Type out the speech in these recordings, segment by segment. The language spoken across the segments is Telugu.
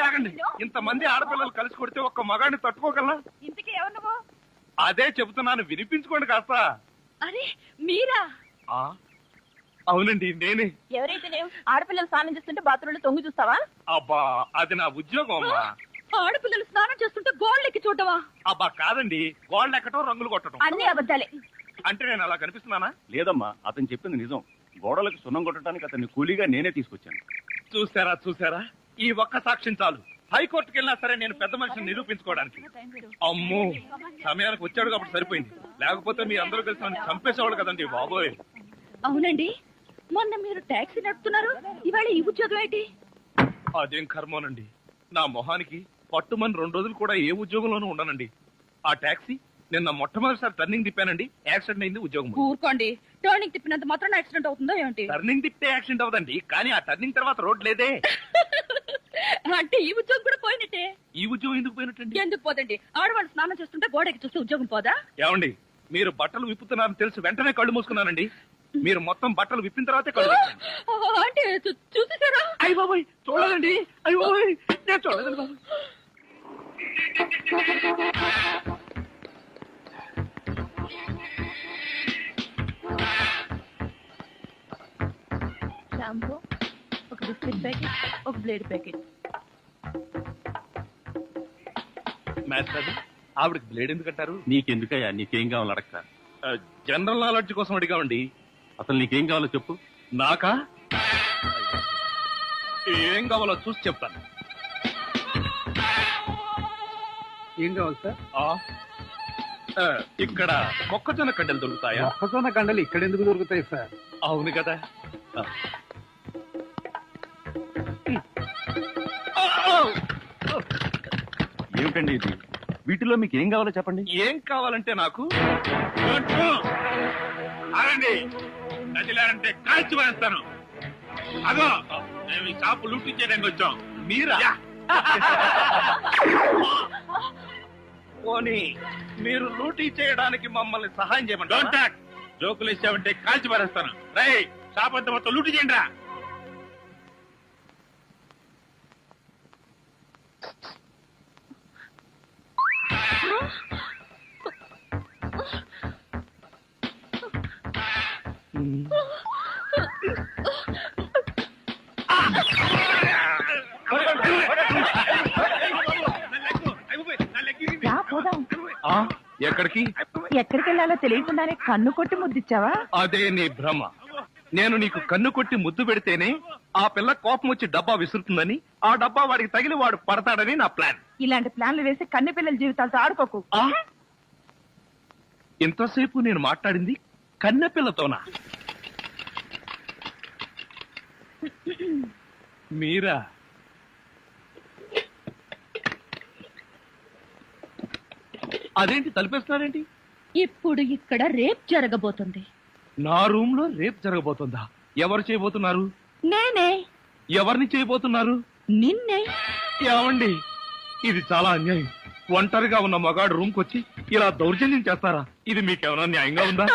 ఆగండి, ఇంతమంది ఆడపిల్లలు కలిసి కొడితే ఒక్క మగాడిని తట్టుకోగలనా? ఇంతకీ ఎవరు నువ్వు? అదే చెబుతున్నాను, వినిపించుకోండి కాస్త. అరే మీరా? అవునండి నేనే. ఎవరైతే ఆడపిల్లలు స్నానం చేస్తుంటే బాత్రూంలో తొంగి చూస్తావా? అబ్బా అది నా ఉద్యోగం అమ్మా. ఆడపిల్లలు స్నానం చేస్తుంటే గోళ్ళెక్కి చూడవా? అబ్బా కాదండి, గోళ్ళు ఎక్కటం రంగులు కొట్టడం. అన్ని అబద్ధాలే. అంటే నేను అలా కనిపిస్తున్నానా? లేదమ్మా, అతను చెప్పింది నిజం. గోడలకు సున్నం కొట్టడానికి అతన్ని కూలీగా నేనే తీసుకొచ్చాను. చూసారా, ఈ ఒక్క సాక్ష్యం చాలు. హైకోర్టుకి వెళ్ళినా సరే నేను పెద్ద మనిషిని నిరూపించుకోవడానికి. అమ్మో, సమయానికి వచ్చాడు కాబట్టి సరిపోయింది, లేకపోతే మీ అందరూ కలిసి నన్ను చంపేసేవాడు కదండి బాబోయ్. అవునండి, మొన్న మీరు టాక్సీ నడుపుతున్నారు, ఇవాళ ఈ ఉద్యోగం ఏంటి? అదేం కర్మోనండి, నా మొహానికి పట్టుమని 2 రోజులు కూడా ఏ ఉద్యోగంలోనూ ఉండనండి. ఆ టాక్సీ నిన్న మొట్టమొదటిసారి టర్నింగ్ తిప్పానండి, యాక్సిడెంట్ అయింది. ఉద్యోగం ఊరుకోండి, టర్నింగ్ తిప్పినంత మాత్రం యాక్సిడెంట్ అవుతుందో ఏంటి? టర్నింగ్ తిప్పితే యాక్సిడెంట్ అవుదండి, కానీ ఆ టర్నింగ్ తర్వాత రోడ్ లేదే. అంటే ఈ ఉద్యోగం కూడా పోయినట్టే. ఈ ఉద్యోగం ఎందుకు పోయినట్టండి? ఎందుకు పోదండి, ఆడవాళ్ళు స్నానం చేస్తుంటే గోడకి చూస్తే ఉద్యోగం పోదా? ఏమండి, మీరు బట్టలు విప్పుతున్నారని తెలిసి వెంటనే కళ్ళు మూసుకున్నానండి. మీరు మొత్తం బట్టలు విప్పిన తర్వాతే కళ్ళు. అంటే చూసేసారా? అయ్య బాబోయ్, చూడలేదండి. అయ్య బాబోయ్, నేను చూడలేదండి బాబు. షాంపూ, ఒక బిస్కెట్ ప్యాకెట్, ఒక బ్లేడ్ ప్యాకెట్. మాస్టర్, ఆవిడకి బ్లేడ్ ఎందుకు అంటారు? నీకెందుకయ్యా, నీకేం కావాలో అడగతా. జనరల్ నాలెడ్జ్ కోసం అడిగామండి. అసలు నీకేం కావాలో చెప్పు. నాకా? ఏం కావాలో చూసి చెప్తాను. ఏం కావాలి సార్? ఇక్కడ మొక్కజొన్న కండలు దొరుకుతాయా? మొక్కజొన్న కండలు ఇక్కడ ఎందుకు దొరుకుతాయి సార్? అవును కదా. ఏమిటండి ఇది? వీటిలో మీకు ఏం కావాలో చెప్పండి. ఏం కావాలంటే నాకు నదిలారంటే కాల్చి వేస్తాను. అదో మేము ఈ షాపు లూటీ చేయడానికి వచ్చాం. మీరా? పోనీ మీరు లూటీ చేయడానికి మమ్మల్ని సహాయం చేయమంటారా? జోకులు ఇచ్చావంటే కాల్చి పారేస్తాను. రై, షాప్ అంతా మొత్తం లూటీ చేయండి రా. ఎక్కడికి? ఎక్కడికి వెళ్ళాలో తెలియకుండానే కన్ను కొట్టి ముద్దిచ్చావా? అదే నీ భ్రమ. నేను నీకు కన్ను కొట్టి ముద్దు పెడితేనే ఆ పిల్ల కోపం వచ్చి డబ్బా విసురుతుందని, ఆ డబ్బా వాడికి తగిలి వాడు పడతాడని నా ప్లాన్. ఇలాంటి ప్లాన్లు వేసి కన్నె పిల్లల జీవితాలతో ఆడుకోకు. ఇంతసేపు నేను మాట్లాడింది కన్నె పిల్లతోనా? మీరా? అదేంటి తలిపేస్తున్నారేంటి? ఇప్పుడు ఇక్కడ రేప్ జరగబోతుంది. నా రూమ్ లో రేప్ జరగబోతుందా? ఎవరు చేయబోతున్నారు? నేనే. ఎవరిని చేయబోతున్నారు? నిన్నే. ఏమండి, ఇది చాలా అన్యాయం. ఒంటరిగా ఉన్న మగాడు రూమ్ కొచ్చి ఇలా దౌర్జన్యం చేస్తారా? ఇది మీకేమైనా న్యాయంగా ఉందా?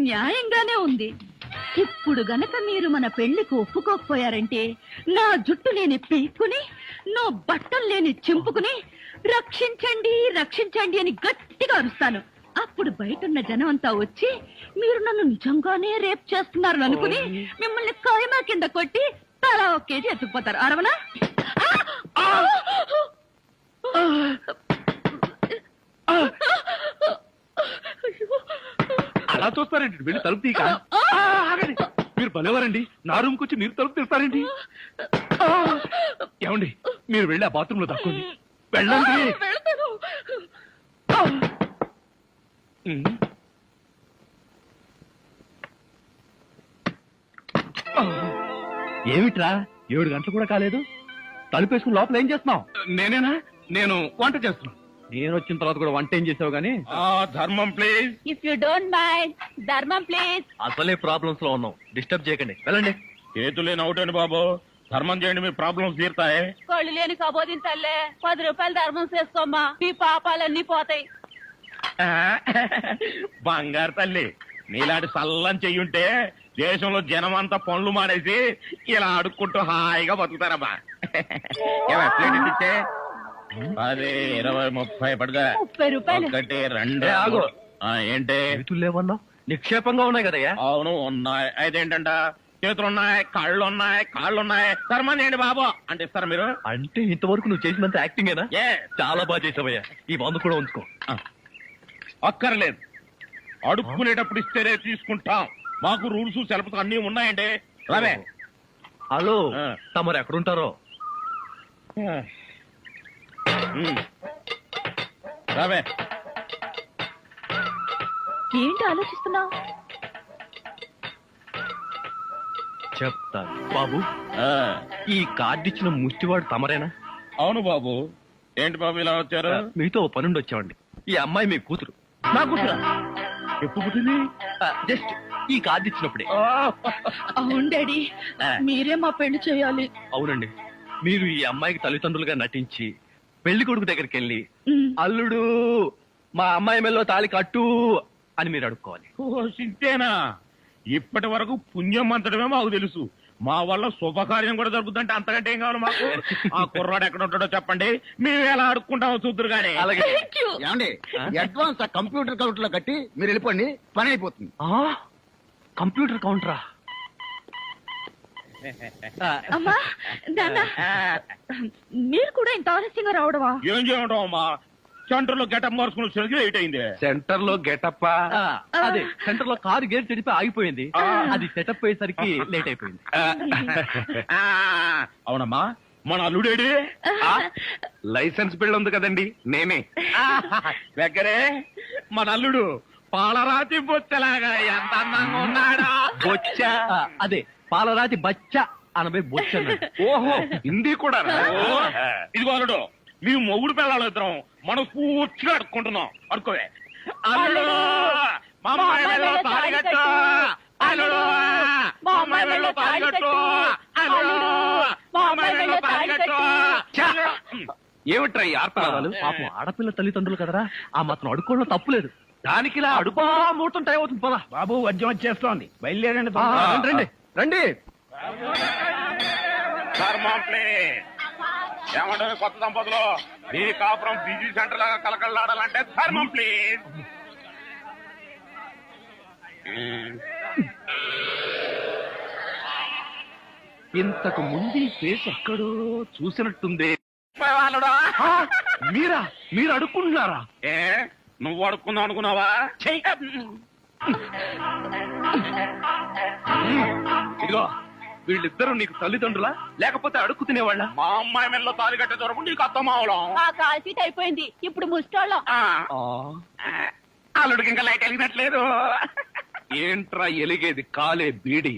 న్యాయంగానే ఉంది. ఇప్పుడు గనక మీరు మన పెళ్లికి ఒప్పుకోకపోయారంటే నా జుట్టు లేని పీక్కుని, నా బట్టలు లేని చింపుకుని రక్షించండి రక్షించండి అని గట్టిగా అరుస్తాను. అప్పుడు బయటున్న జనం అంతా వచ్చి మీరు నన్ను నిజంగానే రేప్ చేస్తున్నారు అనుకుని మిమ్మల్ని కాయమా కింద కొట్టి తలా 1 కేజీ ఎత్తుకుపోతారు. అరవనా? అలా చూస్తారేంటి? వెళ్ళి తలుపు తీక. మీరు భలేవారండి, నా రూమ్కి వచ్చి మీరు తలుపు తీస్తారేంటి? ఏమండి, మీరు వెళ్ళి ఆ బాత్రూమ్ లో దక్కండి. వెళ్ళండి. ఏమిట్రా, 7 గంటలు కూడా కాలేదు, తలుపేసుకుని లోపల ఏం చేస్తున్నావు? నేనేనా? నేను వంట చేస్తున్నాను. నేను వచ్చిన తర్వాత కూడా వంట ఏం చేసావు గానీ ధర్మం please. If you don't mind ధర్మం ప్లీజ్. అసలే ప్రాబ్లమ్స్ లో ఉన్నాం, డిస్టర్బ్ చేయకండి, వెళ్ళండి. చేతులేని అవుటండి బాబు, ధర్మం చేయండి, మీ ప్రాబ్లమ్స్ తీరుతాయి. కళ్ళు లేని కబోదింతల్లే 10 రూపాయలు ధర్మం చేసుకోమ్మా, మీ పాపాలన్నీ పోతాయి. బంగారు తల్లి, నీలాంటి సల్లం చెయ్యుంటే దేశంలో జనం అంతా పనులు మానేసి ఇలా అడుక్కుంటూ హాయిగా బతుకుతారమ్మా. ఏమా, ప్లేట్ ఇచ్చే 10, 20, 30 పడగా 30 రూపాయలు. 1, 2 ఆగు. ఏంటి? చేతులు లేవన్నా నిక్షేపంగా ఉన్నాయి కదయ్యా. అవును ఉన్నాయి. అయితే ఏంటంట, చేతులున్నాయి, కాళ్ళున్నాయి, ధర్మం చేయండి బాబు అంటే ఇస్తారా మీరు? అంటే ఇంతవరకు నువ్వు చేసినంత యాక్టింగేనా? ఏ చాలా బాగా చేసావయ్యా. ఈ మందు కూడా ఉంచుకో. అక్కర్లేదు, అడుక్కునేటప్పుడు ఇస్తేనే తీసుకుంటాం. మాకు రూల్స్ సెలవులు అన్ని ఉన్నాయండి. రావే. హలో, ఆ. తమరు ఎక్కడుంటారో? రావే. ఏంటి ఆలోచిస్తున్నావు? చెప్తాను బాబు. ఆ, ఈ కార్డు ఇచ్చిన ముష్టివాడు తమరేనా? అవును బాబు. ఏంటి బాబు ఇలా వచ్చారు? మీతో ఓ పనుండి వచ్చామండి. ఈ అమ్మాయి మీ కూతురు. నా కూతురా? ఎప్పుడు పుట్టింది? జస్ట్ ఈ కార్డు ఇచ్చినప్పుడే. అవును డాడీ, మీరే మా పెళ్లి చేయాలి. అవునండి, మీరు ఈ అమ్మాయికి తల్లిదండ్రులుగా నటించి పెళ్లి కొడుకు దగ్గరికి వెళ్ళి అల్లుడు మా అమ్మాయి మెల్లో తాళి కట్టు అని మీరు అడుక్కోవాలి. ఓ సింతేనా? ఇప్పటి వరకు పుణ్యం అంతటమే మాకు తెలుసు. మా వల్ల శుభకార్యం కూడా జరుగుతుందంటే అంతకంటే ఏం కావాలి మాకు? ఆ కుర్రాడు ఎక్కడ ఉంటాడో చెప్పండి, మేము ఎలా అడుక్కుంటామో చూద్దరు గానీ. అలాగే. ఏమండి, అడ్వాన్స్ ఆ కంప్యూటర్ కౌంటర్ లో కట్టి మీరు వెళ్ళిపోండి, పని అయిపోతుంది. కంప్యూటర్ కౌంటరా? అమ్మా నాన్న, మీరు కూడా ఇంత ఆలస్యంగా రావడమా? ఏం చేయడం అమ్మా, సెంటర్ లో గెటప్ మార్చుకుని సరిగ్గా లేట్ అయింది. సెంటర్ లో గెటప్ అదే సెంటర్ లో కారు గేర్ చెడిపి ఆగిపోయింది. అది సెటప్ అయ్యేసరికి లేట్ అయిపోయింది. ఆ, అవునమ్మా, మన అల్లుడేడి? లైసెన్స్ బిల్ ఉంది కదండి, నేనే. దగ్గరే మన అల్లుడు పాలరాతి బొచ్చలాగా ఎంత అందంగా ఉన్నాడా. బొచ్చ, అదే పాలరాతి బచ్చ అనబై బొచ్చ అన్నాడు. ఓహో, హిందీ కూడా ఇదిగో అల్లుడు, మేము మొగుడు పిల్లలు ఇద్దరం మనం పూర్తిగా అడుక్కుంటున్నాం. అడుకోవే. అల్లుడు, మా అమ్మాయి మెడలో తాళి కట్టు. అల్లుడు, మా అమ్మాయి మెడలో తాళి కట్టు. అల్లుడు, మా అమ్మాయి మెడలో తాళి కట్టు. ఏమిట్రా ఈ ఆర్తనాదాలు? పాపం ఆడపిల్ల తల్లిదండ్రులు కదరా, ఆ మాత్రం అడుక్కోవడం తప్పులేదు. దానికి ఇలా అడుకో ముహూర్తం టైం అవుతుంది. పదా బాబు, వద్యం వచ్చేస్తోంది, బయలుదేరండి. రండి రండి. ధర్మం ప్లీజ్. ఏమంటారు కొత్త దంపతులు, ఈ కాపురం బిజీ సెంటర్ లాగా కలకలాడాలంటే ధర్మం ప్లీజ్. ఇంతకు ముందు ఈ ఫేస్ ఎక్కడో చూసినట్టుంది. వాళ్ళుడా? మీరా? మీరు అడుక్కుంటున్నారా? ఏ నువ్వు అడుక్కుందాం అనుకున్నావా? ఇదిగో, వీళ్ళిద్దరూ నీకు తల్లిదండ్రులా లేకపోతే అడుక్కు తినేవాళ్ళ? మా అమ్మాయి మెల్లో తాళి కట్టే దొరకు నీకు అత్తమావడం. ఆ కాల్ సీట్ అయిపోయింది, ఇప్పుడు ముష్టోళ్ళం. అల్లుడికి ఇంకా లైట్ వెలిగినట్లేదు. ఏంట్రా ఎలిగేది? కాలే బీడి.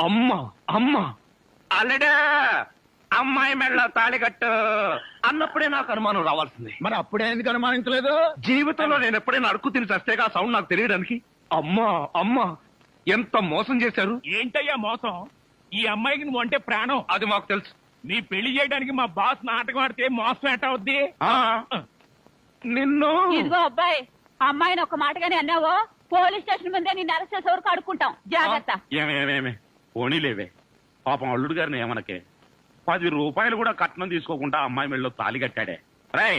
అమ్మా అమ్మా, అల్లుడు, అమ్మాయి మెళ్ళ తాళి కట్టు అన్నప్పుడే నాకు అనుమానం రావాల్సింది. మరి అప్పుడే ఎందుకు అనుమానించలేదు? జీవితంలో నేను ఎప్పుడైనా అడుక్కు తిని చస్తేగా సౌండ్ నాకు తెలియడానికి. అమ్మా అమ్మా, ఎంత మోసం చేశారు. ఏంటయ్యా మోసం? ఈ అమ్మాయికి నువ్వు అంటే ప్రాణం. అది మాకు తెలుసు. నీ పెళ్లి చేయడానికి మా బాస్ నాటకం ఆడితే మోసం ఎట్ట అవుద్ది? నిన్ను ఇదిగో అబ్బాయి, అమ్మాయిని ఒక మాటగానే అన్నావో పోలీస్ స్టేషన్ ముందే నిన్ను అరెస్ట్ చేసే వరకు అడుక్కుంటాం, జాగ్రత్త. ఏమేమేమే పోనీలేవే, పాపం అల్లుడు గారిని ఏమనకే. 10 రూపాయలు కూడా కట్నం తీసుకోకుండా అమ్మాయి మెళ్ళలో తాళి కట్టాడే. రై,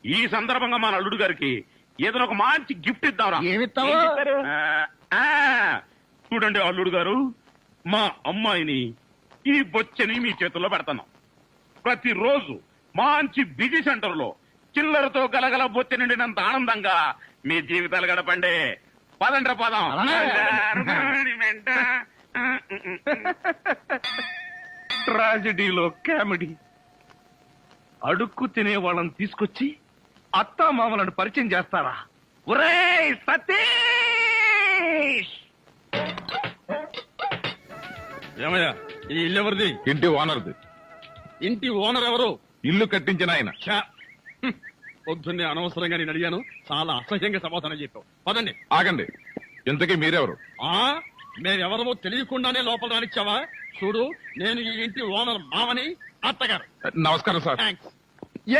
ఈ సందర్భంగా మన అల్లుడు గారికి ఏదైనా ఒక మంచి గిఫ్ట్ ఇద్దాంరా. ఏమిస్తావు? చూడండి అల్లుడు గారు, మా అమ్మాయిని ఈ బొచ్చని మీ చేతుల్లో పెడతాను. ప్రతిరోజు మంచి బిజీ సెంటర్ లో చిల్లరతో గలగల బొచ్చ నిండినంత ఆనందంగా మీ జీవితాలు గడపండి. పదండ్ర పదం. ట్రాజడీలో కామెడీ. అడుక్కు తినే వాళ్ళని తీసుకొచ్చి అత్తా మామలను పరిచయం చేస్తారా? ఒరేయ్ సతీష్! ఏమయ్యా, ఈ ఇల్లు ఎవరిది? ఇంటి ఓనర్ది. ఇంటి ఓనర్ ఎవరు? ఇల్లు కట్టించిన ఆయన. పొద్దున్నే అనవసరంగా నేను అడిగాను, చాలా అసహ్యంగా సమాధానం చెప్పావు. పదండి. ఆగండి, ఇంతకీ మీరెవరు? మేమెవరమో తెలియకుండానే లోపల రానిచ్చావా? చూడు, నేను ఈ ఇంటి ఓనర్ మామని, అత్తగారు. నమస్కారం సార్. థ్యాంక్స్.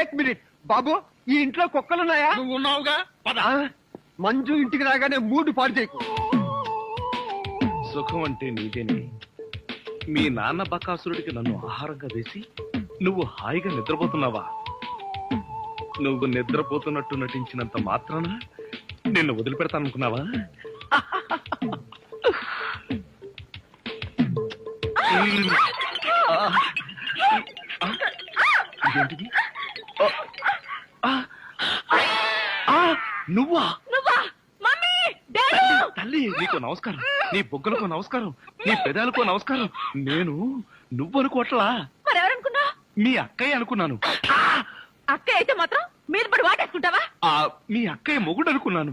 ఏక్ మినిట్ బాబు, ఈ ఇంట్లో కుక్కలున్నాయా? నువ్వు ఉన్నావుగా, పద. మంజు ఇంటికి రాగానే మూడు పాడు చేయకు. సుఖం అంటే నీదేనే. మీ నాన్న బకాసురుడికి నన్ను ఆహారంగా వేసి నువ్వు హాయిగా నిద్రపోతున్నావా? నువ్వు నిద్రపోతున్నట్టు నటించినంత మాత్రాన నిన్ను వదిలిపెడతాననుకున్నావా? ఇదేంటిది? నువ్వా? నువ్వా? Mummy, daddy! తల్లి, నీకు నమస్కారం. నీ బొగ్గలకు నమస్కారం, నీ పెదాలకు నమస్కారం. నేను నువ్వు అనుకోవట్లా, మరెవరనుకున్నా? మీ అక్కయ్య అనుకున్నాను. అక్క అయితే మాత్రం మీద పడి వాటేసుకుంటావా? మీ అక్కయ్య మొగుడు అనుకున్నాను.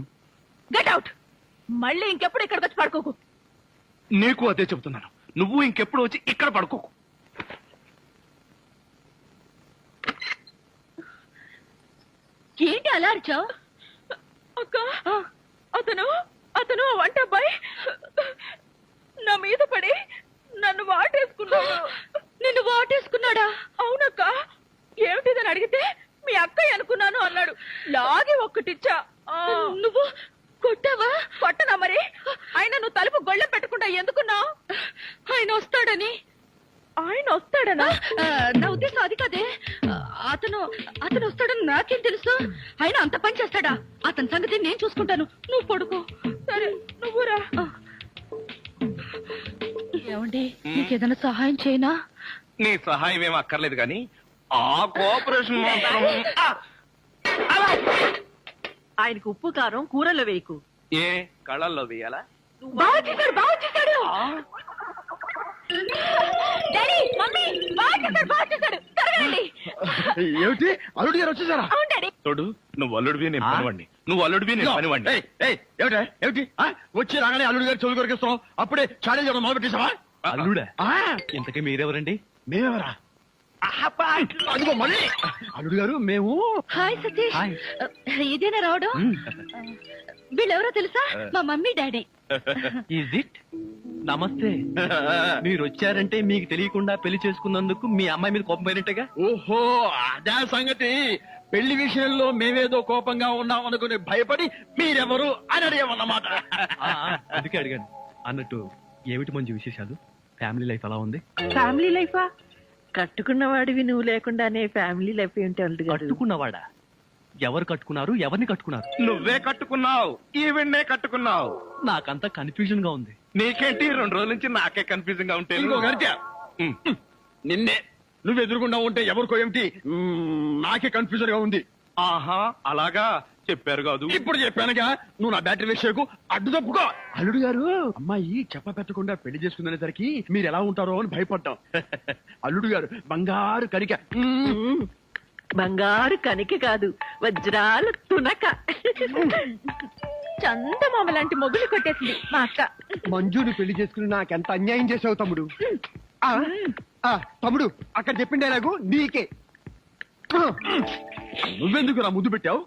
Get out. మళ్ళీ ఇంకెప్పుడు ఇక్కడికి వచ్చి పడుకోకు. నీకు అదే చెబుతున్నాను, నువ్వు ఇంకెప్పుడు వచ్చి ఇక్కడ పడుకోకు. ఏంటి అలా అరిచావు? అక్క, అతను అతను వంట అబ్బాయి నా మీద పడి నన్ను వాటేసుకున్నాడు. నిన్ను వాటేసుకున్నాడా? అవునక్క. ఏమిటిదని అడిగితే మీ అక్కయ్య అనుకున్నాను అన్నాడు. లాగి ఒక్కటిచ్చా. నువ్వు కొట్టావా? కొట్టనా మరి. ఆయన నువ్వు తలుపు గొళ్ళెం పెట్టకుండా ఎందుకున్నావు? ఆయన వస్తాడని. ఆయన వస్తాడనా? నా ఉద్దేశం అది కాదే. అతను అతను వస్తాడని నాకేం తెలుసు? ఆయన అంత పని చేస్తాడా? అతని సంగతి నేను చూసుకుంటాను, నువ్వు పడుకో. సరే, నువ్వు రా. ఏమండి, నీకేదైనా సహాయం చేయనా? నీ సహాయం ఏం అక్కర్లేదు కానీ ఆ కోఆపరేషన్ మాత్రం. ఆయనకు ఉప్పు కారం కూరలో వేయకు. ఏ కళ్ళల్లో వేయాలా? బాగా చేశాడు, బాగా చేశాడు. డాడీ, మమ్మీ, బాగా చేశాడు, బాగా చేశాడు. త్వరగా రండి. ఏమిటి, అల్లుడు గారు వచ్చేసారా? అవును డాడీ. తోడు, నువ్వు అల్లుడివి నేను పనివాడిని, నువ్వు అల్లుడివి నేను పనివాడిని. ఏమిటి వచ్చి రాగానే అల్లుడు గారు చెవులు కొరికిస్తున్నావు? అప్పుడే ఛాలెంజ్ చేయడం మొదలు పెట్టేశావా? అల్లుడా? ఇంతకీ మీరెవరండి? మేమెవరా? అదిగో మళ్ళీ అల్లుడు గారు మేము. హాయ్ సతీష్. హాయ్. ఇదేనా రావడం? వీళ్ళెవరో తెలుసా? మా మమ్మీ డాడీ. Is it? నమస్తే. మీరు వచ్చారంటే మీకు తెలియకుండా పెళ్లి చేసుకున్నందుకు మీ అమ్మాయి మీద కోపం పోయినట్టుగా. ఓహో, అదే సంగతి. పెళ్లి విషయంలో మేమేదో కోపంగా ఉన్నాం అనుకుని భయపడి మీరెవరు అని అడిగామన్నమాట. అందుకే అడిగాను. అన్నట్టు ఏమిటి మంచి విశేషాలు? ఫ్యామిలీ లైఫ్ ఎలా ఉంది? ఫ్యామిలీ లైఫా? కట్టుకున్నవాడివి నువ్వు లేకుండానే ఫ్యామిలీ లైఫ్ ఏంటి అల్లుడు గారు? కట్టుకున్నవాడా? ఎవరు కట్టుకున్నారు? ఎవరిని కట్టుకున్నారు? నువ్వే కట్టుకున్నావు, ఈవెన్నే కట్టుకున్నావు. నాకంతా కన్ఫ్యూజన్ గా ఉంది. నీకేంటి 2 రోజుల నుంచి నాకే కన్ఫ్యూజన్ గా ఉంటే? ఇంకో గంట నిన్నే నువ్వు ఎదురుకుండా ఉంటే ఎవరికో ఏమిటి నాకే కన్ఫ్యూజన్ గా ఉంది. ఆహా, అలాగా చెప్పారు కాదు. ఇప్పుడు చెప్పానుగా, నువ్వు నా బ్యాటరీ విషయకు అడ్డు తప్పుకో. అల్లుడు గారు, అమ్మాయి చెప్ప పెట్టకుండా పెళ్లి చేసుకునేసరికి మీరు ఎలా ఉంటారో అని భయపడ్డాం. అల్లుడు గారు బంగారు కరిక. బంగారు కనిక కాదు, వజ్రాల తునక. చందమామ లాంటి మొగులు కొట్టేసింది మా అక్క. మంజుని పెళ్లి చేసుకుని నాకెంత అన్యాయం చేసావు తమ్ముడు. తమ్ముడు, అక్కడ చెప్పిండే నాకు నీకే. నువ్వెందుకు నా ముద్దు పెట్టావు?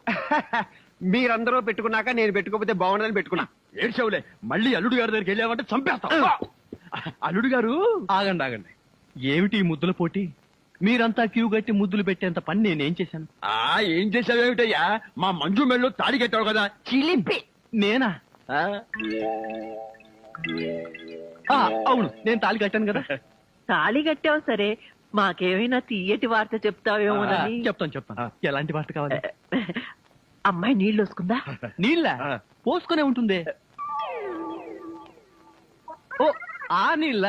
మీరందరూ పెట్టుకున్నాక నేను పెట్టుకోకపోతే బాగుండదని పెట్టుకున్నా. ఏడ్చావులే, మళ్ళీ అల్లుడు గారి దగ్గరికి వెళ్ళావంటే చంపేస్తావు. అల్లుడు గారు, ఆగండి ఆగండి. ఏమిటి ఈ ముద్దుల పోటీ? మీరంతా క్యూ కట్టి ముద్దులు పెట్టేంత పని నేనేం చేశాను? ఏం చేసావేమిటయ్యా? మా మంజు మెళ్ళు తాడి కట్టావు కదా, చిలిపి. నేనా? అవును, నేను తాళి కట్టాను కదా. తాళి కట్టావు సరే, మాకేమైనా తీయటి వార్త చెప్తావేమోనని. చెప్తాను. ఎలాంటి వార్త కావాలి? అమ్మాయి నీళ్ళు వస్తుందా? నీళ్ళ పోసుకునే ఉంటుంది. ఓ, ఆ నీళ్ళ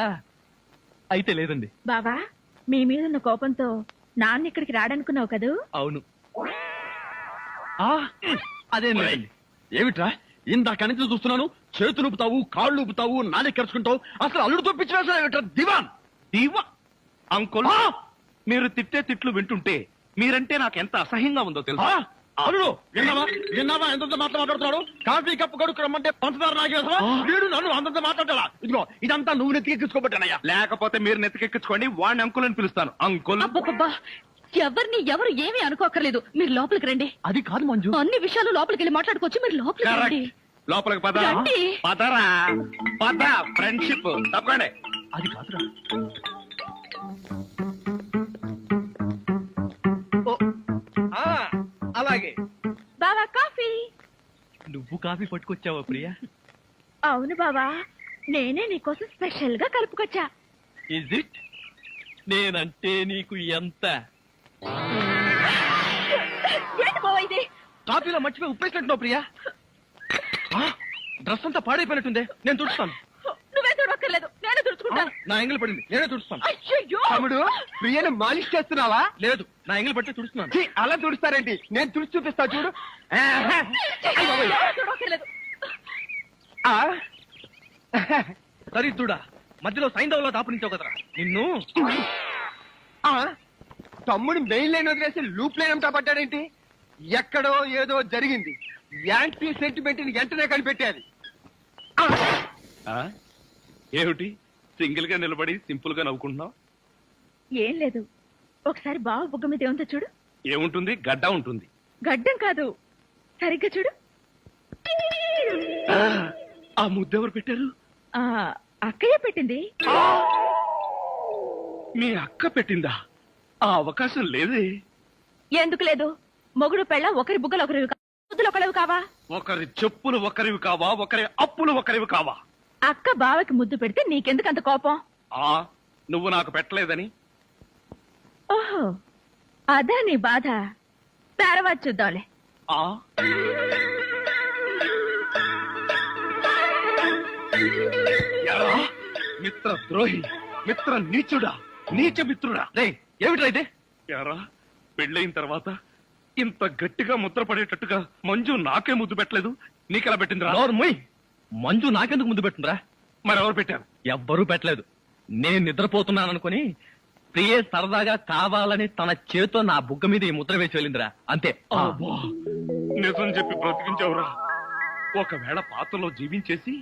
అయితే లేదండి. బావా, మీ మీద ఉన్న కోపంతో నాన్న ఇక్కడికి రాడనుకున్నావు కదూ? అవును. అదేం లేదండి. ఏమిట్రా ఇందాక నుంచి చూస్తున్నాను, చేతులు ఊపుతావు, కాళ్ళు ఊపుతావు, నాలుగు కరుచుకుంటావు. అసలు అల్లుడు తప్పించిన దివాన్ దీవా అంకుల్, మీరు తిట్టే తిట్లు వింటుంటే మీరంటే నాకు ఎంత అసహ్యంగా ఉందో తెలుసా? అల్లుడు, విన్నావా ఎంత మాట్లాడుతున్నాడు? కాఫీ కప్పు కడుకు రమ్మంటే పంచదార నాగేశ్వరా వీడు నన్ను అంతంత మాట్లాడాలా? ఇదిగో ఇదంతా నువ్వు నెత్తికెక్కించుకోబట్టానయ్యా. లేకపోతే మీరు నెత్తికెక్కించుకోండి, వాడిని అంకుల్ అని పిలుస్తాను. అంకుల్. అబ్బబ్బబ్బా, ఎవరిని ఎవరు ఏమీ అనుకోకర్లేదు. మీరు లోపలికి రండి. అది కాదు మంజు. అన్ని విషయాలు లోపలికి వెళ్ళి మాట్లాడుకోవచ్చు. మీరు లోపలికి రండి. లోపలికి పద రండి. పదరా పద. ఫ్రెండ్షిప్ తప్పండి. అది కాదురా. అలాగే బావా కాఫీ. నువ్వు కాఫీ పట్టుకొచ్చావా ప్రియా? అవును బావా, నేనే నీకోసం స్పెషల్ గా కలుపుకొచ్చా. Is it? నేనంటే నీకు ఎంత? ఏంటి బావా ఇది? కాఫీలో మర్చిపోయి ఉప్పేసినట్టున్నావు ప్రియా. డ్రెస్ అంతా పాడైపోయినట్టుందే. నేను తుడుస్తాను. నువ్వే చూడక్కర్లేదు, నేనే తుడుచుకుంటాను. నా ఎంగిల్ పడింది, నేనే తుడుస్తాను. అయ్యయ్యో. తమ్ముడు ప్రియను మాలిష్ చేస్తున్నావా? లేదు, నా ఎంగిల్ పట్టి తుడుస్తున్నాను. ఛీ, అలా తుడుస్తారేంటి? నేను తుడిచి చూపిస్తా చూడు. ఎవరు చూడక్కర్లేదు. ఆ, దరిద్రుడా, మధ్యలో సైంధవులో దాపునించావు కదరా నిన్ను. ఆ, తమ్ముడు మెయిన్ లైన్ వదిలేసి లూప్ లైన్ అంతా పడ్డాడేంటి? ఎక్కడో ఏదో జరిగింది. యాంటీ సెంటిమెంట్ ని వెంటనే కనిపెట్టాలి. ఆ? ఏమిటి సింగిల్ గా నిలబడి సింపుల్ గా నవ్వుకుంటున్నావు? ఏం లేదు, ఒకసారి బావ బుగ్గ మీద ఏముందో చూడు. ఏముంటుంది? గడ్డ ఉంటుంది. గడ్డం కాదు, సరిగ్గా చూడు. ఆ ముద్దు ఎవరు పెట్టారు? ఆ అక్కయ్య పెట్టింది. మీ అక్క పెట్టిందా? ఆ అవకాశం లేదే. ఎందుకు లేదు? మొగుడు పెళ్ళ ఒకరి బుగ్గలు ఒకరివి ముద్దులు ఒకరివి కావా? ఒకరి చెప్పులు ఒకరివి కావా? ఒకరి అప్పులు ఒకరివి కావా? అక్క బావకి ముద్దు పెడితే నీకెందుకు అంత కోపం? ఆ నువ్వు నాకు పెట్టలేదని. ఓహో, అదా నీ బాధ. తర్వాత చూద్దాంలే. ఆ ఎరా, మిత్ర ద్రోహి, మిత్ర నీచుడా, నీచ మిత్రుడా. రేయ్, ఏమిట్రా ఇదే? ఎరా, పెళ్ళయిన తర్వాత ఇంత గట్టిగా ముద్ర పడేటట్టుగా మంజు నాకే ముద్దు పెట్టలేదు, నీకెలా పెట్టిందిరా? నోర్ముయ్. మంజు నాకెందుకు ముందు పెట్టినరా? మరెవరు పెట్టారు? ఎవ్వరూ పెట్టలేదు. నేను నిద్రపోతున్నాననుకుని ప్రియే సరదాగా కావాలని తన చేతో నా బుగ్గ మీద ఈ ముద్ర వేసి వెళ్ళిందిరా, అంతే. అబ్బా, నిజం చెప్పి బ్రతికించావురా. ఒకవేళ పాత్రలో జీవించేసి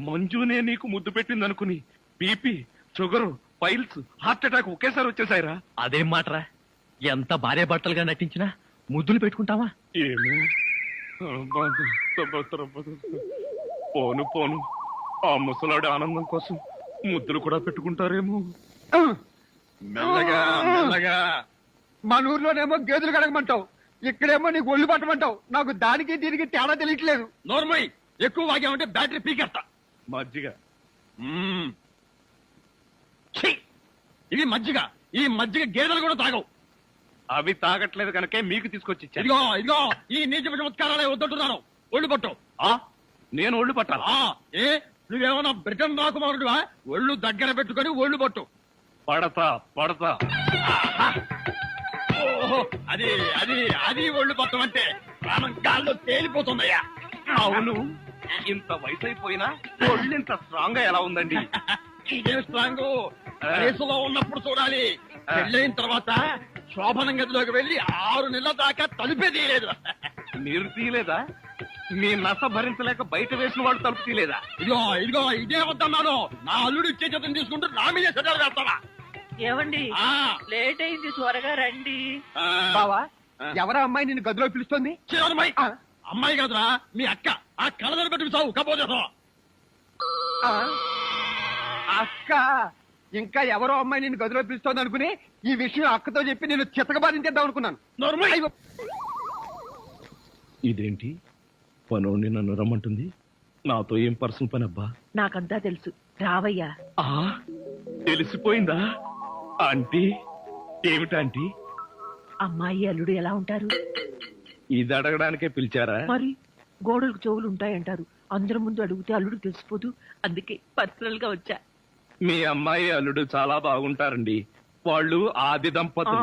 మంజునే నీకు ముద్దు పెట్టిందనుకుని BP, sugar, piles, heart attack ఒకేసారి వచ్చేసాయిరా. అదేం మాటరా? ఎంత భార్య భర్తలుగా నటించినా ముద్దులు పెట్టుకుంటావా? ఏమో, పోను పోను, ఆ ముసలాడి ఆనందం కోసం ముద్దులు కూడా పెట్టుకుంటారేమో. మెల్లగా మెల్లగా. మన ఊర్లోనేమో గేదెలు కడగమంటావు, ఇక్కడేమో నీకు ఒళ్ళు పట్టమంటావు. నాకు దానికి దీనికి తేడా తెలియట్లేదు. నోర్మయ్, ఎక్కువ వాగామంటే బ్యాటరీ పీకెత్తా. మజ్జిగ. ఛీ! ఇది మజ్జిగ. ఈ మజ్జిగ గేదెలు కూడా తాగవు. అవి తాగట్లేదు కనుకే మీకు తీసుకొచ్చి ఇచ్చాను. ఇదిగో ఇదిగో, ఈ నీచ చమత్కారాలే వద్దంటున్నాను. ఒళ్ళు పట్టు. ఆ, నేను ఒళ్ళు పట్టాలా? ఆ, ఏ నువ్వేమన్నా బ్రిటన్ రాకుమారుడువా? ఒళ్ళు దగ్గర పెట్టుకొని ఒళ్ళు పట్టు. పడతా పడతా. ఓహో, అది అది అది ఒళ్ళు పట్టం అంటే ప్రాణం గాల్లో తేలిపోతుందయ్యా. అవును, ఇంత వయసు అయిపోయినా ఒళ్ళు ఇంత స్ట్రాంగ్ గా ఎలా ఉందండి? ఇదే స్ట్రాంగ్ వయసులో ఉన్నప్పుడు చూడాలి. పెళ్ళైన తర్వాత శోభనం గదిలోకి వెళ్లి 6 నెలల దాకా తలుపే తీయలేదు. మీరు తీయలేదా? మీ నస భరించలేక బయట వేసిన వాళ్ళు తలుపు తీయలేదా? ఇదిగో ఇదిగో, ఇదే వద్దన్నాను. నా అల్లుడు ఇచ్చే చేతం తీసుకుంటూ నా మీదే సెటలు వేస్తావా? ఏమండి, ఆ, లేట్ అయింది, త్వరగా రండి. ఆ, బావా, ఎవరా అమ్మాయి నిన్ను గదిలో పిలుస్తోంది? చిన్నమ్మాయి. అమ్మాయి కాదురా, మీ అక్క. ఆ కళ్ళని పెట్టుకు చావు కపోతే. ఆ, అక్క. ఇంకా ఎవరో అమ్మాయి నిన్ను గదిలో పిలుస్తోంది అనుకుని ఈ విషయం అక్కతో చెప్పి నేను చితకబాధించేద్దాం అనుకున్నాను. నోర్మయ్. ఇదేంటి పనోని నన్ను రమ్మంటుంది? నాతో ఏం పర్సనల్ పని అబ్బా? నాకంతా తెలుసు, రావయ్యా. ఆ తెలిసిపోయిందా? ఆంటీ, ఏమిటాంటీ? అమ్మాయి అల్లుడు ఎలా ఉంటారు? ఇది అడగడానికే పిలిచారా? మరి గోడలకు చెవులు ఉంటాయంటారు. అందరి ముందు అడిగితే అల్లుడు తెలిసిపోదు. అందుకే పర్సనల్ గా వచ్చా. మీ అమ్మాయి అల్లుడు చాలా బాగుంటారండి. వాళ్ళు ఆది ఆ, దంపతులు.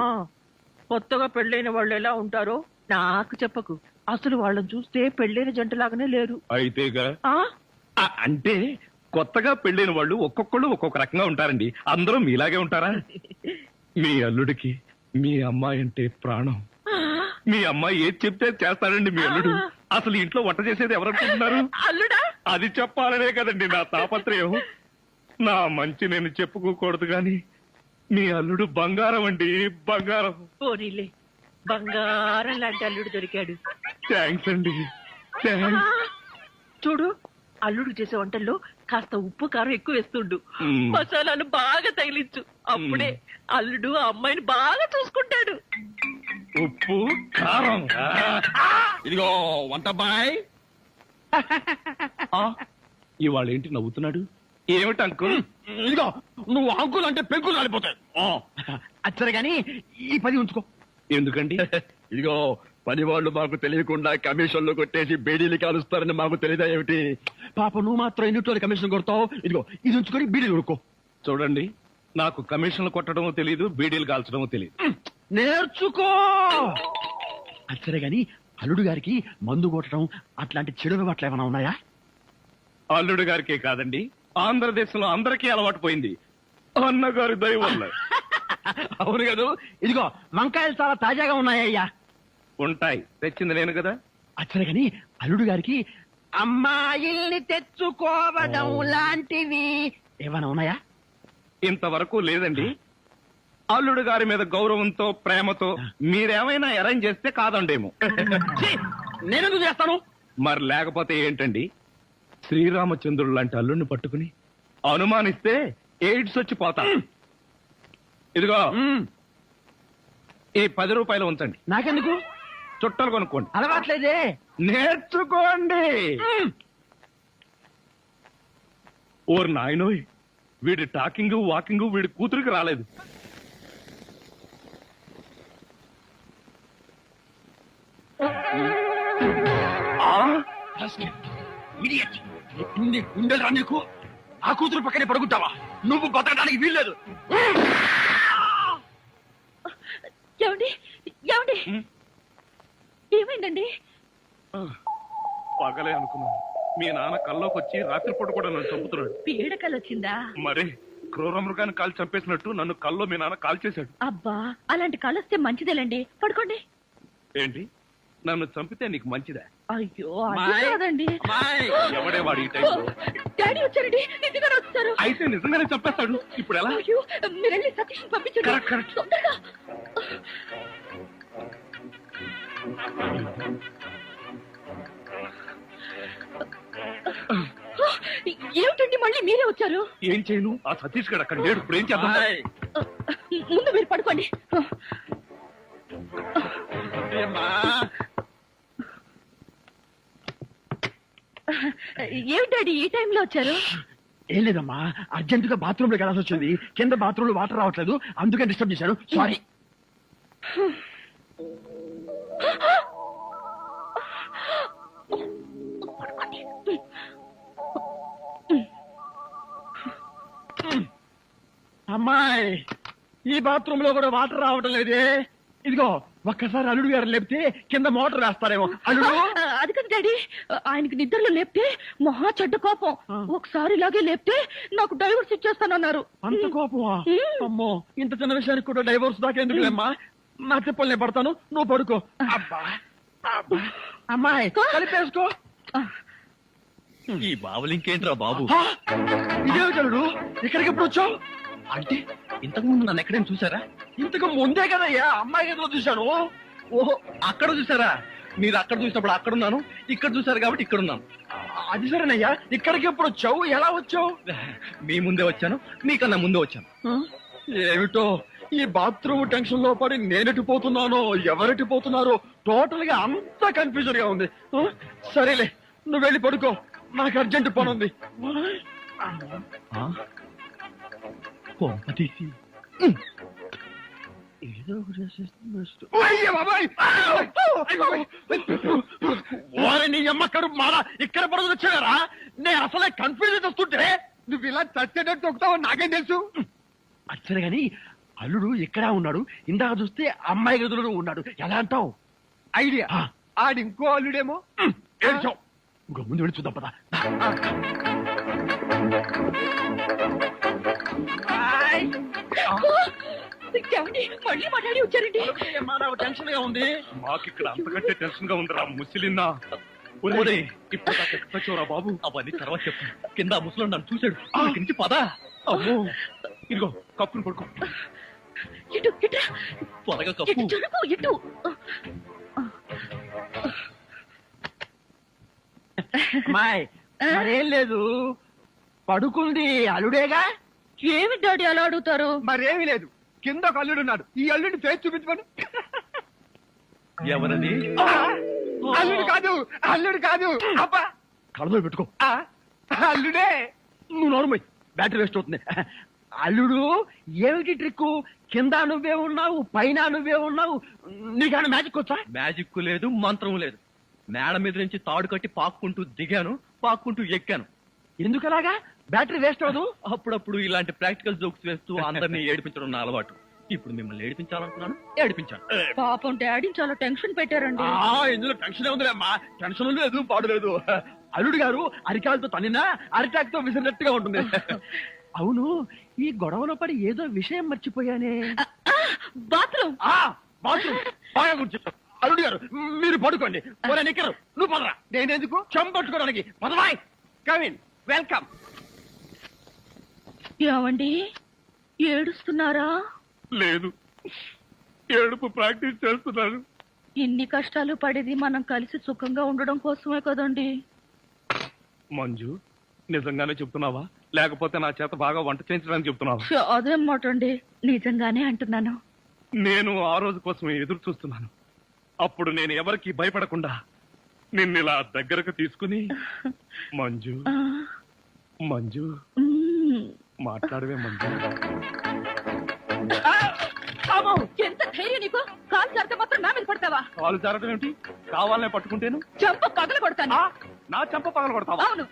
కొత్తగా పెళ్ళైన వాళ్ళు ఎలా ఉంటారో నాకు చెప్పకు. అసలు వాళ్ళని చూస్తే పెళ్ళైన జంటలాగానే లేరు. అయితేగా. ఆ అంటే కొత్తగా పెళ్ళైన వాళ్ళు ఒక్కొక్కళ్ళు ఒక్కొక్క రకంగా ఉంటారండి. అందరూ మీలాగే ఉంటారా? మీ అల్లుడికి మీ అమ్మాయి అంటే ప్రాణం. మీ అమ్మాయి ఏది చెప్తే చేస్తాడండి మీ అల్లుడు. అసలు ఇంట్లో వంట చేసేది ఎవరనుకుంటున్నారు? అల్లుడా? అది చెప్పాలనే కదండి నా తాపత్రయం. నా మంచి నేను చెప్పుకోకూడదు గాని మీ అల్లుడు బంగారం అండి, బంగారం. పోనీలే, బంగారం లాంటి అల్లుడు దొరికాడు. థ్యాంక్స్ అండి, థ్యాంక్స్. చూడు, అల్లుడు చేసే వంటల్లో కాస్త ఉప్పు కారం ఎక్కువ వేస్తుండు. మ్మ్. మసాలాలు బాగా తగిలించు. అప్పుడే అల్లుడు ఆ అమ్మాయిని బాగా చూసుకుంటాడు. ఉప్పు కారం. ఇదిగో వంట బాయ్. ఇవాళ ఏంటి నవ్వుతున్నాడు? ఏమిటి అంకుల్? ఇదిగో నువ్వు అంకుల్ అంటే పెంకులు రాలిపోతాయి. అచ్చరే గాని ఈ 10 ఉంచుకో. ఎందుకండి? ఇదిగో పని వాళ్ళు మాకు తెలియకుండా కమిషన్లు కొట్టేసి బేడీలు కాలుస్తారని మాకు తెలియదా ఏమిటి? పాప నువ్వు మాత్రం ఎన్నిటోళ్ళు కమిషన్ కొడతావు. ఇదిగో ఇది ఉంచుకొని బీడీలు కొడుకో. చూడండి, నాకు కమిషన్లు కొట్టడమో తెలియదు, బీడీలు కాల్చడమో తెలియదు. నేర్చుకో. అచ్చరే గాని అల్లుడు గారికి మందు కొట్టడం అట్లాంటి చెడు అలవాట్లు ఏమైనా ఉన్నాయా? అల్లుడు గారికే కాదండి, ఆంధ్రదేశంలో అందరికీ అలవాటు పోయింది. అన్నగారి దయ వల్ల. అవును కదా. ఇదిగో వంకాయలు చాలా తాజాగా ఉన్నాయ్యా. ఉంటాయి, తెచ్చింది నేను కదా. అచ్చరే గాని అల్లుడు గారికి అమ్మాయిల్ని తెచ్చుకోవడం లాంటివి ఏమైనా ఉన్నాయా? ఇంతవరకు లేదండి. అల్లుడు గారి మీద గౌరవంతో, ప్రేమతో మీరేమైనా అరేంజ్ చేస్తే కాదండేమో. నేనెందుకు చేస్తాను? మరి లేకపోతే ఏంటండి? శ్రీరామచంద్రుడు లాంటి అల్లుడిని పట్టుకుని అనుమానిస్తే ఎయిడ్స్ వచ్చి పోతా. ఇదిగో ఈ 10 రూపాయలు ఉంచండి. నాకెందుకు? చుట్టలు కొనుక్కోండి. అలవాట్లేదే. నేర్చుకోండి. ఓర్ నాయనోయ్, వీడి టాకింగ్ వాకింగ్ వీడి కూతురికి రాలేదు. ఉండరా నీకు? ఆ కూతురు పక్కనే పడుకుంటావా? నువ్వు బతకడానికి వీల్లేదు. ఏమండి, ఏమండి, ఏమైందండి? పగలే అనుకున్నాను. మీ నాన్న కల్లోకి వచ్చి రాత్రిపూట కూడా నన్ను చంపుతున్నాడు. పీడకలు వచ్చిందా? మరి క్రూర మృగాన్ని కాల్ చంపేసినట్టు నన్ను కల్లో మీ నాన్న కాల్ చేశాడు. అబ్బా, అలాంటి కళ్ళు వస్తే మంచిదేలండి. పడుకోండి. ఏంటి, నన్ను చంపితే నీకు మంచిదా? అయ్యో, అది కాదండి. ఎవడే వాడు ఈ టైంలో? డాడీ వచ్చారండి, నిజంగానే వచ్చారు. అయితే నిజంగానే చంపేస్తాడు. ఇప్పుడు ఎలా? అయ్యో, మీరు వెళ్ళి సతీష్ పంపించండి. Correct, correct. తొందరగా. ఏమిటండి మళ్ళీ మీరే వచ్చారు? ఏం చేయను, ఆ సతీష్ గడు అక్కడ లేడు. ఇప్పుడు ఏం చేద్దాం? ముందు మీరు పడుకోండి. ఏమిటి డాడీ ఈ టైంలో వచ్చారు? ఏం లేదమ్మా, అర్జెంట్ గా బాత్రూమ్ లో వెళ్ళాల్సి వచ్చింది. కింద బాత్రూమ్ లో వాటర్ రావట్లేదు, అందుకని డిస్టర్బ్ చేశాను. సారీ. అమ్మాయి, ఈ బాత్రూమ్ లో కూడా వాటర్ రావటం లేదే. ఇదిగో ఒక్కసారి అల్లుడు గారు లేపితే కింద మోటార్ వేస్తారేమో. అల్లుడు, అది కాదు డాడీ, ఆయనకి నిద్రలో లేపితే మహా చెడ్డ కోపం. ఒకసారి ఇలాగే లేపితే నాకు డైవర్స్ ఇచ్చేస్తానన్నారు. అంత కోపమా? అమ్మో, ఇంత చిన్న విషయానికి కూడా డైవోర్స్ దాకా ఎందుకులేమ్మా? నా తిప్పలు నేను పడతాను, నువ్వు పడుకో. అబ్బా, అబ్బా. అమ్మాయి కలిపేసుకో. ఈ బావులు ఇంకేంట్రా బాబు? ఇదేమిటి అల్లుడు, ఇక్కడికి ఎప్పుడు వచ్చావు? అంటే ఇంతకు ముందు నన్ను ఎక్కడైనా చూసారా? ఇంతకు ముందే కదయ్యా అమ్మాయి గదిలో చూశాను. ఓహో, అక్కడ చూసారా? మీరు అక్కడ చూసినప్పుడు అక్కడున్నాను, ఇక్కడ చూసారు కాబట్టి ఇక్కడున్నాను. అది సరేనయ్యా, ఇక్కడికి ఎప్పుడు వచ్చావు? ఎలా వచ్చావు? మీ ముందే వచ్చాను, మీకన్నా ముందే వచ్చాను. ఏమిటో ఈ బాత్రూమ్ టెన్షన్ లో పడి నేనెటు పోతున్నానో ఎవరెటు పోతున్నారో టోటల్ గా అంతా కన్ఫ్యూజన్ గా ఉంది. సరేలే, నువ్వు వెళ్ళి పడుకో, నాకు అర్జెంట్ పని ఉంది. తీసి ఏదో నీ అమ్మ కడుపు మారా, ఇక్కడ పడుకు వచ్చారా? నేను అసలే కన్ఫ్యూజన్ వస్తుంటే నువ్వు ఇలా చచ్చేటట్టు తొక్కుతావు నాకేం తెలుసు. అచ్చరే గాని అల్లుడు ఎక్కడా ఉన్నాడు? ఇందాక చూస్తే అమ్మాయి గదిలో ఉన్నాడు. ఎలా అంటావు? ఐడియా, ఆడి ఇంకో అల్లుడేమో. ఏడ్చావు, ఇంకో ముందు వెళ్ళి చూద్దాం పదా. మళ్ళీ మా డాడీ వచ్చారండి. టెన్షన్ గా ఉంది. మాకు ఇక్కడ అంతకంటే టెన్షన్ గా ఉందిరా ముసిలిన్నా. ఒరేయ్, ఇప్పుడు దాకా ఎక్కడ వచ్చావురా బాబు? అవన్నీ తర్వాత చెప్పు. కింద ఆ ముసలోడు నన్ను చూశాడు. ఇక్కడి నుంచి పదా. అమ్మో, ఇదిగో కప్పును పడుకో. ఇటు ఇట్రా, త్వరగా ఇటు కప్పు. జరుగు, ఇటు. అమ్మాయి మరేం లేదు, పడుకుంది అల్లుడేగా. ఏమి డాడీ అలా అడుగుతారు? మరేమీ లేదు, కింద ఒక అల్లుడున్నాడు. ఈ అల్లుడి ఫేస్ చూపించుకోను. ఎవరది? అల్లుడు కాదు, అల్లుడు కాదు. అబ్బా, కళ్ళలో పెట్టుకో. అల్లుడే. నువ్వు నోరుమై, బ్యాటరీ వేస్ట్ అవుతుంది. అల్లుడు ఏమిటి ట్రిక్? కింద నువ్వే ఉన్నావు, పైన నువ్వే ఉన్నావు. నీకన్నా మ్యాజిక్ వచ్చా? మ్యాజిక్ లేదు, మంత్రం లేదు. మేడ మీద నుంచి తాడు కట్టి పాక్కుంటూ దిగాను, పాక్కుంటూ ఎక్కాను. ఎందుకలాగా? బ్యాటరీ వేస్ట్ అవదు. అప్పుడప్పుడు ఇలాంటి ప్రాక్టికల్ జోక్స్ వేస్తూ అందరినీ ఏడిపించడం నా అలవాటు. ఇప్పుడు మిమ్మల్ని ఏడిపించాలనుకున్నాను, ఏడిపించాను. పాపం డాడీ చాలా టెన్షన్ పెట్టారండి. ఇందులో టెన్షన్ ఉంది అమ్మా. టెన్షన్ లేదు, పాడు లేదు. అల్లుడు గారు అరికాలతో తనినా అరిటాక్ తో విసిరినట్టుగా ఉంటుంది. అవును, ఈ గొడవలో పడి ఏదో విషయం మర్చిపోయానే. బాత్రూమ్. బాత్రూమ్ బాగా గుర్తు. అల్లుడు గారు మీరు పడుకోండి. నిక్కరు నువ్వు పదరా. నేనెందుకు చెంపట్టుకోవడానికి? పదవాయ్. Come in, welcome. ఏమండి, ఏడుస్తున్నారా? లేదు, ఏడుపు ప్రాక్టీస్ చేస్తున్నాను. ఇన్ని కష్టాలు పడేది మనం కలిసి సుఖంగా ఉండడం కోసమే కదండి. మంజు, నిజంగానే చెప్తున్నావా లేకపోతే నా చేత బాగా వంట చేయించడానికి చెప్తున్నావా? అదేం మాట అండి, నిజంగానే అంటున్నాను. నేను ఆ రోజు కోసం ఎదురు చూస్తున్నాను. అప్పుడు నేను ఎవరికి భయపడకుండా నిన్నిలా దగ్గరకు తీసుకుని మంజు ఆ, మంజు మ్మ్. మాట్లాడవే మంజు. ఎంత ధైర్యం నీకు? కాలు జారితే మాత్రం నా మీద పడతావా? కాలు జారడం ఏమిటి? కావాలనే పట్టుకుంటేను చెంప పగల కొడతాను. నా చెంప పగల కొడతావా? అవును,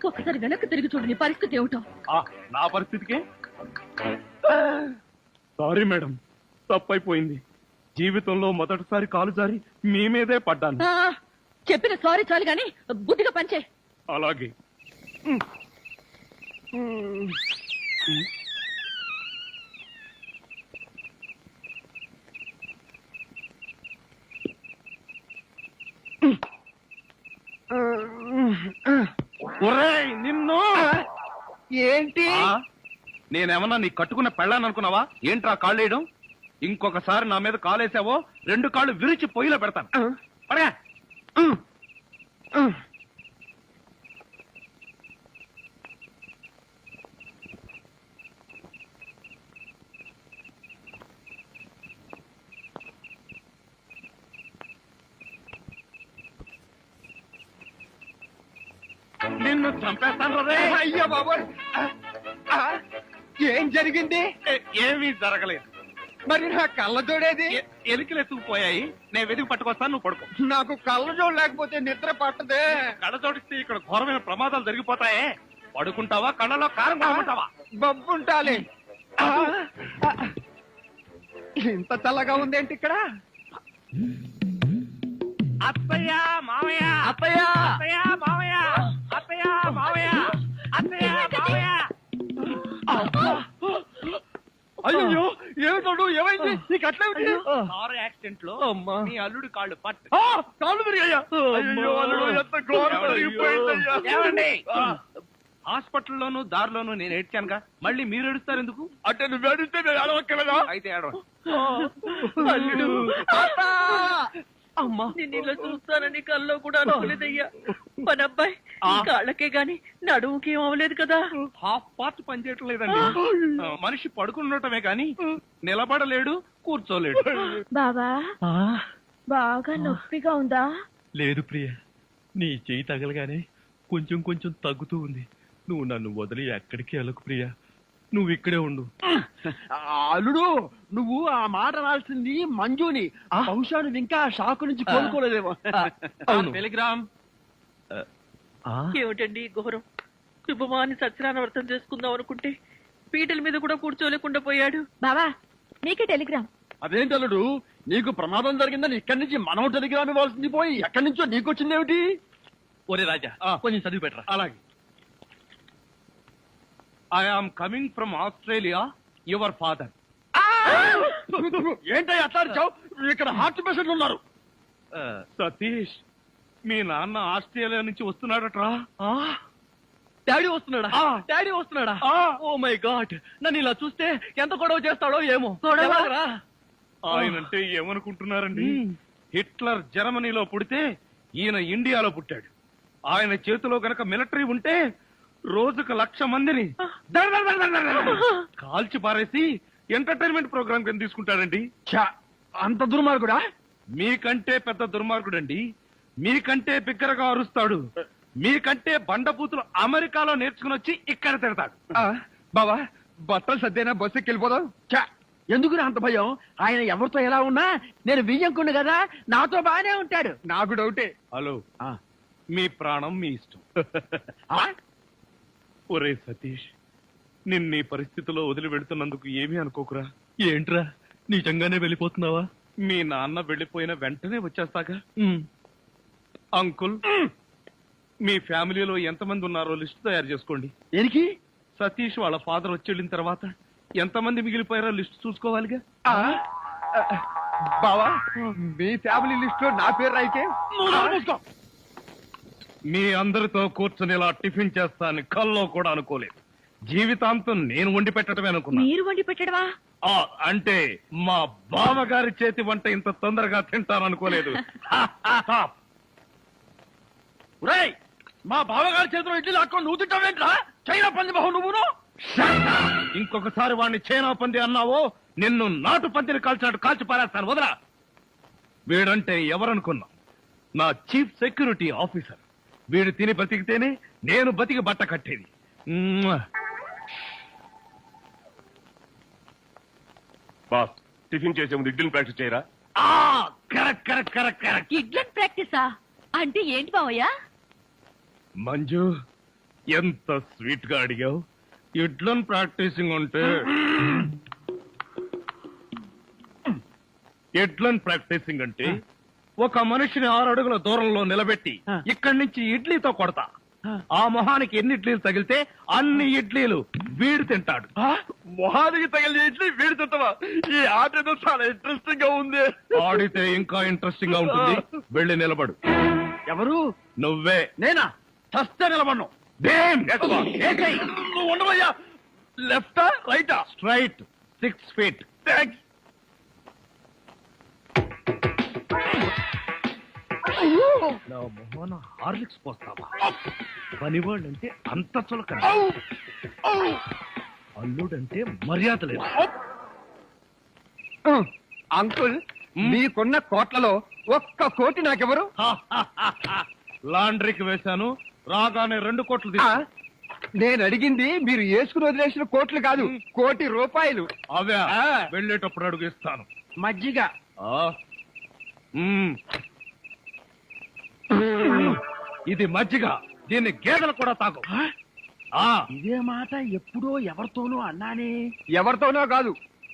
ఒకసారి వెనక్కి తిరిగి చూడు, నీ పరిస్థితి ఏమిటో. నా పరిస్థితికే సారీ మేడం, తప్పైపోయింది. జీవితంలో మొదటిసారి కాలు జారి మీ మీదే పడ్డాను. ఆ, చెప్పిన సారీ చాలు గాని బుద్ధిగా పంచే. అలాగే. ఒరేయ్, నిన్ను ఏంటి? నేనేమన్నా నీ కట్టుకున్న పెళ్ళాను అనుకున్నావా? ఏంట్రా కాళ్ళు వేయడం? ఇంకొకసారి నా మీద కాలేసావో 2 కాళ్ళు విరిచి పొయ్యిలో పెడతాను. పడగా. నిన్ను చంపేస్తాను రే. అయ్యో బాబోయ్. ఏం జరిగింది? ఏమీ జరగలేదు. మరి నా కళ్ళజోడేది? ఎలికలు ఎత్తుకుపోయాయి. నేను వెతికి పట్టుకొస్తాను, నువ్వు పడుకో. నాకు కళ్ళజోడు లేకపోతే నిద్ర పట్టదే. కళ్ళ జోడిస్తే ఇక్కడ ఘోరమైన ప్రమాదాలు జరిగిపోతాయే. పడుకుంటావా, కళ్ళలో కారం కొనుక్కుంటావా? బొబ్బుంటాలి. ఇంత చల్లగా ఉందేంటి ఇక్కడ? అత్తయ్య మావయ్య, అత్తయ్య, అత్తయ్య మావయ్య, అత్తయ్య మావయ్య, అత్తయ్య మావయ్య. అయ్యో ఏమిటోడు, ఏమైంది? నీకు అట్లేమిటి? కారు యాక్సిడెంట్ లో అమ్మా. మీ అల్లుడు కాళ్ళు పట్టు. కాళ్ళు తిరిగాయ్యా. అయ్యో అల్లుడు, ఎంత ఘోరం జరిగిపోయిందయ్యా. ఏమండి? హాస్పిటల్లోను దారిలోను నేను ఏడ్చానుగా, మళ్ళీ మీరు ఏడుస్తారు ఎందుకు? అంటే నువ్వు ఏడిస్తే నేను అడవక్కలేదా? అయితే ఏడవ. అల్లుడు. అమ్మా, నేను ఇలా చూస్తానని కల్లో కూడా అనుకోలేదయ్యా. మన అబ్బాయి కాళ్ళకే గాని నడుముకి ఏం అవ్వలేదు కదా. హాఫ్ పార్ట్ పనిచేయటం లేదండి. మనిషి పడుకుండటమే కానీ నిలబడలేడు, కూర్చోలేడు. బాబా, బాగా నొప్పిగా ఉందా? లేదు ప్రియ, నీ చెయ్యి తగలగానే కొంచెం కొంచెం తగ్గుతూ ఉంది. నువ్వు నన్ను వదిలి ఎక్కడికి వెళ్ళకు ప్రియ, నువ్వు ఇక్కడే ఉండు. అల్లుడు, నువ్వు ఆ మాట రాల్సింది మంజుని. బహుశా నువ్వు ఇంకా షాకు నుంచి కోలుకోలేదేమో. అవును. టెలిగ్రామ్. ఏమిటండి ఈ ఘోరం? శుభమాని సత్యనారాయణ వ్రతం చేసుకుందాం అనుకుంటే పీటల మీద కూడా కూర్చోలేకుండా పోయాడు. బావా, నీకే టెలిగ్రామ్. అదేంటి అల్లుడు, నీకు ప్రమాదం జరిగిందని ఇక్కడి నుంచి మనం టెలిగ్రామ్ ఇవ్వాల్సింది పోయి ఎక్కడి నుంచో నీకు వచ్చిందేమిటి? ఒరే రాజా, కొంచెం చదివి పెట్టరా. అలాగే. I am coming from Australia, your father. ఏంటో అట్లా అరిచావు? ఇక్కడ హార్ట్ పేషెంట్లు ఉన్నారు. సతీష్, మీ నాన్న ఆస్ట్రేలియా నుంచి వస్తున్నాడట్రా. డాడీ వస్తున్నాడా? డాడీ వస్తున్నాడా? ఓ మై గాడ్, నన్ను ఇలా చూస్తే ఎంత గొడవ చేస్తాడో ఏమో. ఎలాగరా? ఆయనంటే ఏమనుకుంటున్నారండి? హిట్లర్ జర్మనీలో పుడితే ఈయన ఇండియాలో పుట్టాడు. ఆయన చేతిలో గనక మిలిటరీ ఉంటే రోజుకు 1,00,000 మందిని దర్ దర్ దర్ దర్ దర్ దర్ కాల్చి పారేసి ఎంటర్టైన్మెంట్ ప్రోగ్రామ్ కింద తీసుకుంటాడండి. ఛా, అంత దుర్మార్గుడా? మీకంటే పెద్ద దుర్మార్గుడండి. మీకంటే బిగ్గరగా అరుస్తాడు. మీకంటే బండబూతులు అమెరికాలో నేర్చుకుని వచ్చి ఇక్కడ తిడతాడు. బావా, బట్టలు సర్దేనా బస్సు ఎక్కిపోదాం. చా, ఎందుకు అంత భయం? ఆయన ఎవరితో ఎలా ఉన్నా నేను వియ్యంకుండు కదా, నాతో బానే ఉంటాడు. నాకు డౌటే. హలో, మీ ప్రాణం మీ ఇష్టం. ఒరే సతీష్, నిన్న ఈ పరిస్థితిలో వదిలి వెళ్తున్నందుకు ఏమీ అనుకోకురా. ఏంట్రా, నిజంగానే వెళ్ళిపోతున్నావా? మీ నాన్న వెళ్ళిపోయిన వెంటనే వచ్చేస్తాగా. అంకుల్, మీ ఫ్యామిలీలో ఎంతమంది ఉన్నారో లిస్ట్ తయారు చేసుకోండి. దేనికి? సతీష్ వాళ్ళ ఫాదర్ వచ్చి వెళ్ళిన తర్వాత ఎంతమంది మిగిలిపోయారో లిస్ట్ చూసుకోవాలిగా. బావా, మీ ఫ్యామిలీ లిస్ట్ లో నా పేరు రాయితే మీ అందరితో కూర్చొని ఇలా టిఫిన్ చేస్తానని కల్లో కూడా అనుకోలేదు. జీవితాంతం నేను వండి పెట్టడమే అనుకున్నా. మీరు వండి పెట్టడమా? అంటే మా బావగారి చేతి వంట ఇంత తొందరగా తింటాననుకోలేదు. ఒరేయ్, మా బావగారి చేతిలో ఇడ్లీ లాక్కొని నువ్వు తింటావేంట్రా? చైనా పంది బహు నువ్వును. ఇంకొకసారి వాడిని చైనా పంది అన్నావో నిన్ను నాటు పందిని కాల్చినట్టు కాల్చి పారేస్తాను. వదరా. వీడంటే ఎవరనుకున్నా? నా చీఫ్ సెక్యూరిటీ ఆఫీసర్. వీడు తిని బతికితేనే నేను బతికి బట్ట కట్టేది. బాస్, టిఫిన్ చేసే ముందు ఇడ్లీని ప్రాక్టీస్ చేయరా? Correct correct correct correct. ఇడ్లన్ ప్రాక్టీసా అంటే ఏంటి బావయ్య? మంజు, ఎంత స్వీట్ గా అడిగావు. ఇడ్లన్ ప్రాక్టీసింగ్ అంటే ఒక మనిషిని 6 అడుగుల దూరంలో నిలబెట్టి ఇక్కడి నుంచి ఇడ్లీతో కొడతా. ఆ మొహానికి ఎన్ని ఇడ్లీలు తగిలితే అన్ని ఇడ్లీలు వీడు తింటాడు. మొహానికి తగిలిన ఇడ్లీ వీడి తింటావా? ఈ ఆట ఏదో చాలా ఇంట్రెస్టింగ్ గా ఉంది. ఆడితే ఇంకా ఇంట్రెస్టింగ్ గా ఉంటుంది. వెళ్ళి నిలబడు. ఎవరు? నువ్వే. నేనా? చస్తే నిలబడ్ను. నువ్వు ఉండవయ్యా. లెఫ్టా రైటా? Straight 6 feet. థ్యాంక్స్. నా మొహన హార్లిక్స్ పోస్తావా? పనివాళ్ళంటే అంత చులక, అల్లుడంటే మర్యాద లేదు. అంకుల్, మీకున్న కోట్లలో 1 కోటి నాకెవరు? లాండ్రీకి వేశాను, రాగానే 2 కోట్లు తీసా. నేను అడిగింది మీరు వేసుకుని వదిలేసిన కోట్లు కాదు, 1 కోటి రూపాయలు. అవే వెళ్ళేటప్పుడు అడుగు ఇస్తాను. మజ్జిగ. ఇది మజ్జిగ. దీన్ని గేదెలు కూడా తాగు. ఇదే మాట ఎప్పుడో ఎవరితోనో అన్నానే. ఎవరితోనో కాదు,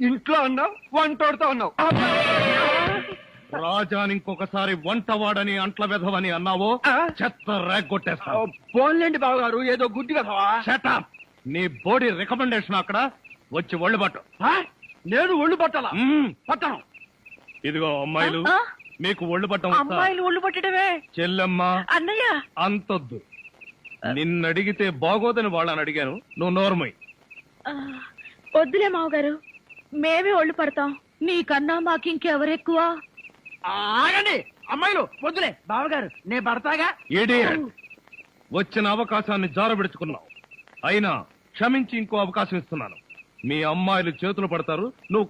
ఇంట్లో అన్నావు, వంటోడుతో అన్నావు. రాజాని ఇంకొకసారి వంటవాడని అంట్ల వెధవని అన్నావో చెత్త రేగొట్టేస్తావు. పోన్లేండి బావగారు, ఏదో గుడ్డి కదవా. షటప్. నీ బోడీ రికమెండేషన్ అక్కడ వచ్చి ఒళ్ళు పట్టు. నేను ఒళ్ళు పట్టాలా? పట్టను. ఇదిగో అమ్మాయిలు, మీకు ఒళ్ళు పట్టం అమ్మాయిలు ఒళ్ళు పట్టడమే. చెల్లెమ్మ, అన్నయ్య అంతొద్దు. నిన్నడిగితే బాగోదని వాళ్ళని అడిగాను. నువ్వు నోర్మై. వద్దులే మావగారు, మేమే ఒళ్ళు పడతాం. నీకన్నా మాకింకెవరెక్కువ? ఆగండి అమ్మాయిలు, వద్దులే. బావగారు, నేను పడతాగా. ఇడియట్. వచ్చిన అవకాశాన్ని జారబెడుచుకున్నావు. అయినా క్షమించి ఇంకో అవకాశం ఇస్తున్నాను. మీ అమ్మాయిలు చేతులు పడతారు, నువ్వు